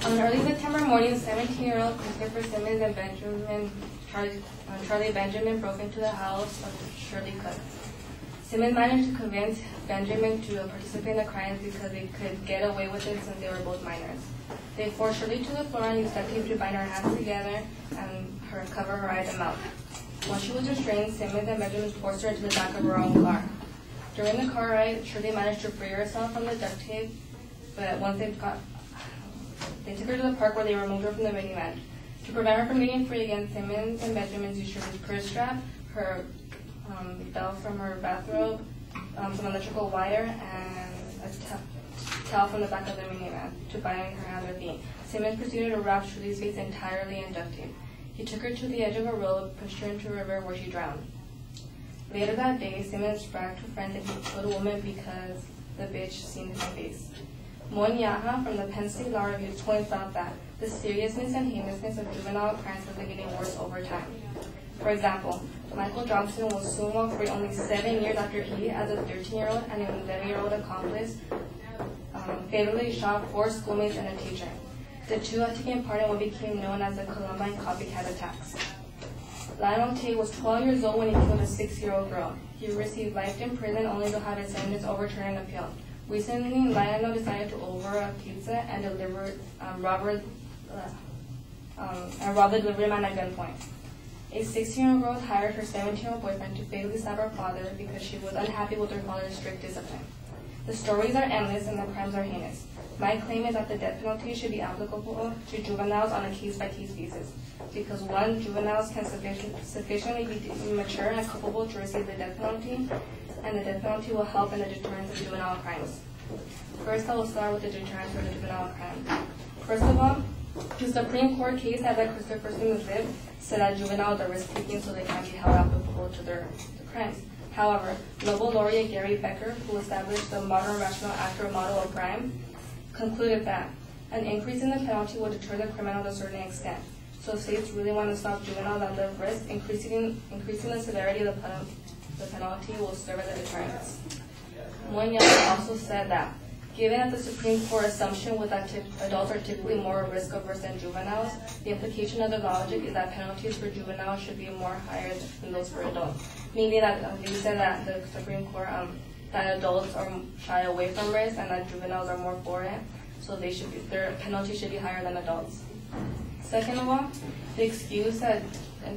On early September morning, 17-year-old Christopher Simmons and Charlie Benjamin broke into the house of Shirley Cook. Simmons managed to convince Benjamin to participate in the crimes because they could get away with it since they were both minors. They forced Shirley to the floor and used duct tape to bind her hands together and cover her eyes and mouth. Once she was restrained, Simmons and Benjamin forced her into the back of her own car. During the car ride, Shirley managed to free herself from the duct tape, but once they took her to the park where they removed her from the minivan. To prevent her from getting free again, Simmons and Benjamin used Shirley's purse strap, her belt from her bathrobe, some electrical wire, and a towel from the back of the minivan to bind her hands or feet. Simmons proceeded to wrap Shirley's face entirely in duct tape. He took her to the edge of a road, pushed her into a river where she drowned. Later that day, Simmons bragged to friends that he killed a woman because the bitch seen his face. Moen Yaha from the Penn State Law Review points out that the seriousness and heinousness of juvenile crimes has been getting worse over time. For example, Michael Johnson was soon walk free only 7 years after he, as a 13-year-old and an 11-year-old accomplice, fatally shot 4 schoolmates and a teacher. The two had taken part in what became known as the Columbine copycat attacks. Lionel Tate was 12 years old when he killed a 6-year-old girl. He received life in prison only to have his sentence overturned and appealed. Recently, Lionel decided to order a pizza and rob the delivery man at gunpoint. A 16-year-old girl hired her 17-year-old boyfriend to fatally stab her father because she was unhappy with her father's strict discipline. The stories are endless and the crimes are heinous. My claim is that the death penalty should be applicable to juveniles on a case-by-case basis, because one, juveniles can sufficiently be mature and capable to receive the death penalty, and the death penalty will help in the deterrence of juvenile crimes. First, I will start with the deterrence of the juvenile crime. First of all, the Supreme Court case that Christopher Simmons lived said that juveniles are risk-taking so they can be held accountable to their crimes. However, Nobel laureate Gary Becker, who established the modern rational actor model of crime, concluded that an increase in the penalty will deter the criminal to a certain extent. So if states really want to stop juveniles that live risk, increasing the severity of the penalty will serve as a deterrent. Moen Yaha also said that, given that the Supreme Court assumption was that adults are typically more risk-averse than juveniles, the implication of the logic is that penalties for juveniles should be more higher than those for adults. Meaning that they said that the Supreme Court that adults are shy away from risk and that juveniles are more for it, so their penalty should be higher than adults. Second of all, the excuse that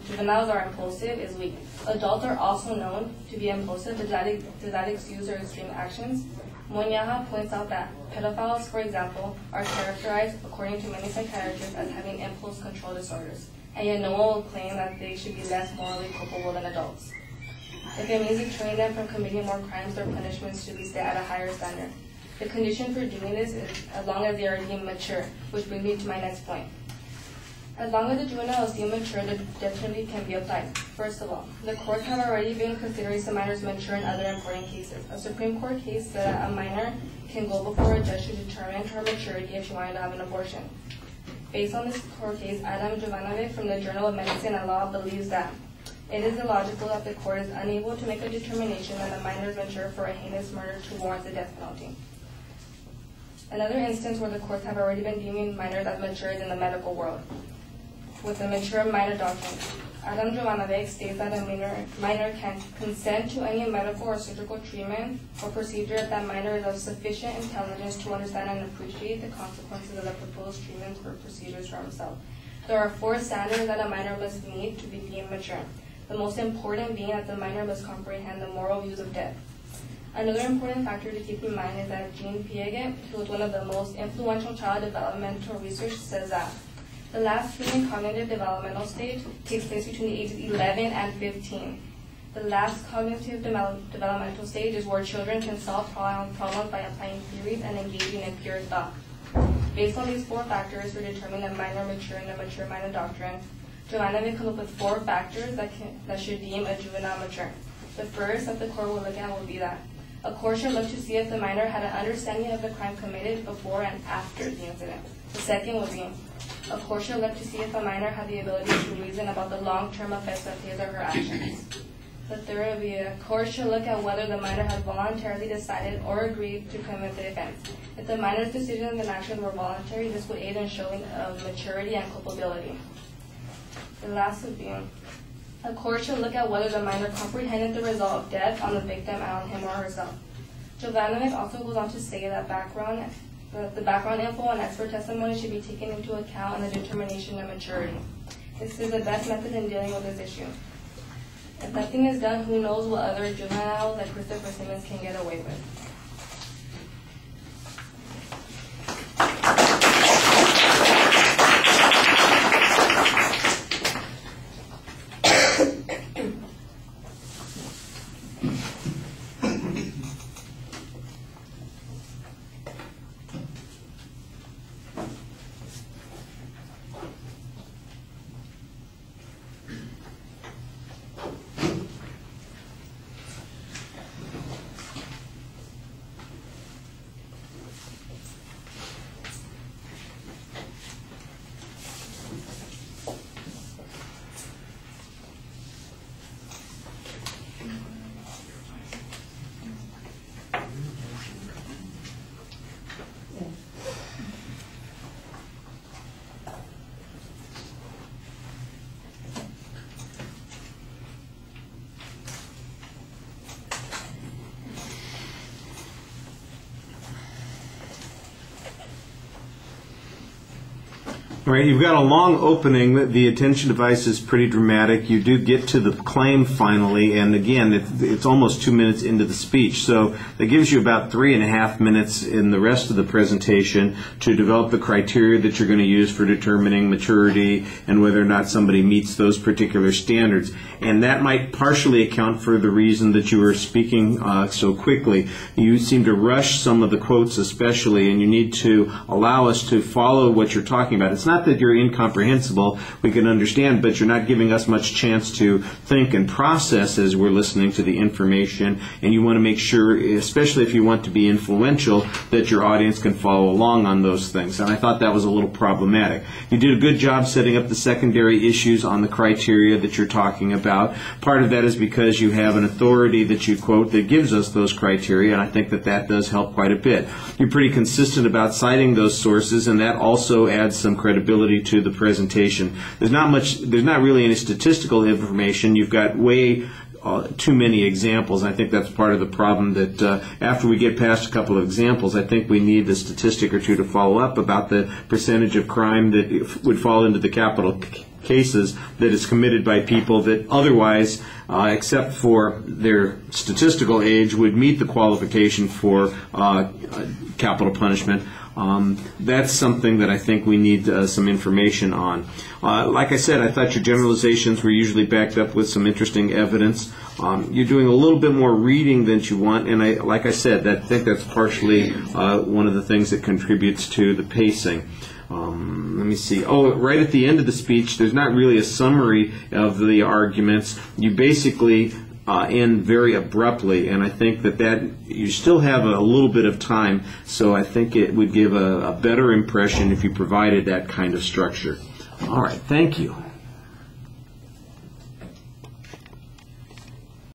juveniles are impulsive is weak. Adults are also known to be impulsive. Does that excuse their extreme actions? Moen Yaha points out that pedophiles, for example, are characterized, according to many psychiatrists, as having impulse control disorders, and yet no one will claim that they should be less morally culpable than adults. If it means deterring them from committing more crimes, their punishments should be set at a higher standard. The condition for doing this is as long as they are deemed mature, which brings me to my next point. As long as the juvenile is deemed mature, the death penalty can be applied. First of all, the courts have already been considering some minors mature in other important cases. A Supreme Court case said that a minor can go before a judge to determine her maturity if she wanted to have an abortion. Based on this court case, Adam Jovanovic from the Journal of Medicine and Law believes that it is illogical that the court is unable to make a determination that a minor is mature for a heinous murder to warrant the death penalty. Another instance where the courts have already been deeming minors as mature is in the medical world, with the mature minor doctrine. Adam Jovanovic states that a minor can consent to any medical or surgical treatment or procedure if that minor is of sufficient intelligence to understand and appreciate the consequences of the proposed treatments or procedures for himself. There are 4 standards that a minor must meet to be deemed mature. The most important being that the minor must comprehend the moral views of death. Another important factor to keep in mind is that Jean Piaget, who was one of the most influential child developmental research, says that the last human cognitive developmental stage takes place between the ages 11 and 15. The last cognitive developmental stage is where children can solve problems by applying theories and engaging in pure thought. Based on these 4 factors for determining the minor mature and the mature minor doctrine, Jovanovic comes up with 4 factors that should deem a juvenile mature. The first that the court will look at will be that a court should look to see if the minor had an understanding of the crime committed before and after the incident. The second would be a court should look to see if a minor had the ability to reason about the long-term effects of his or her actions. The third would be a court should look at whether the minor has voluntarily decided or agreed to commit the offense. If the minor's decisions and actions were voluntary, this would aid in showing of maturity and culpability. The last would be a court should look at whether the minor comprehended the result of death on the victim and on him or herself. Jovanovic also goes on to say that the background info and expert testimony should be taken into account in the determination of maturity. This is the best method in dealing with this issue. If nothing is done, who knows what other juveniles like Christopher Simmons can get away with. All right, you've got a long opening. The attention device is pretty dramatic. You do get to the claim finally, and again, it's almost 2 minutes into the speech. So that gives you about 3.5 minutes in the rest of the presentation to develop the criteria that you're going to use for determining maturity and whether or not somebody meets those particular standards. And that might partially account for the reason that you were speaking so quickly. You seem to rush some of the quotes especially, and you need to allow us to follow what you're talking about. It's not that you're incomprehensible, we can understand, but you're not giving us much chance to think and process as we're listening to the information, and you want to make sure, especially if you want to be influential, that your audience can follow along on those things. And I thought that was a little problematic. You did a good job setting up the secondary issues on the criteria that you're talking about. Part of that is because you have an authority that you quote that gives us those criteria, and I think that that does help quite a bit. You're pretty consistent about citing those sources, and that also adds some credibility to the presentation. There's not really any statistical information. You've got way too many examples. I think that's part of the problem, that after we get past a couple of examples, I think we need a statistic or two to follow up about the percentage of crime that would fall into the capital cases that is committed by people that otherwise, except for their statistical age, would meet the qualification for capital punishment. That's something that I think we need some information on. Like I said, I thought your generalizations were usually backed up with some interesting evidence. You're doing a little bit more reading than you want, and like I said, I think that's partially one of the things that contributes to the pacing. Let me see. Oh, right at the end of the speech, there's not really a summary of the arguments. You basically end very abruptly, and I think that you still have a little bit of time, so I think it would give a better impression if you provided that kind of structure. All right, thank you.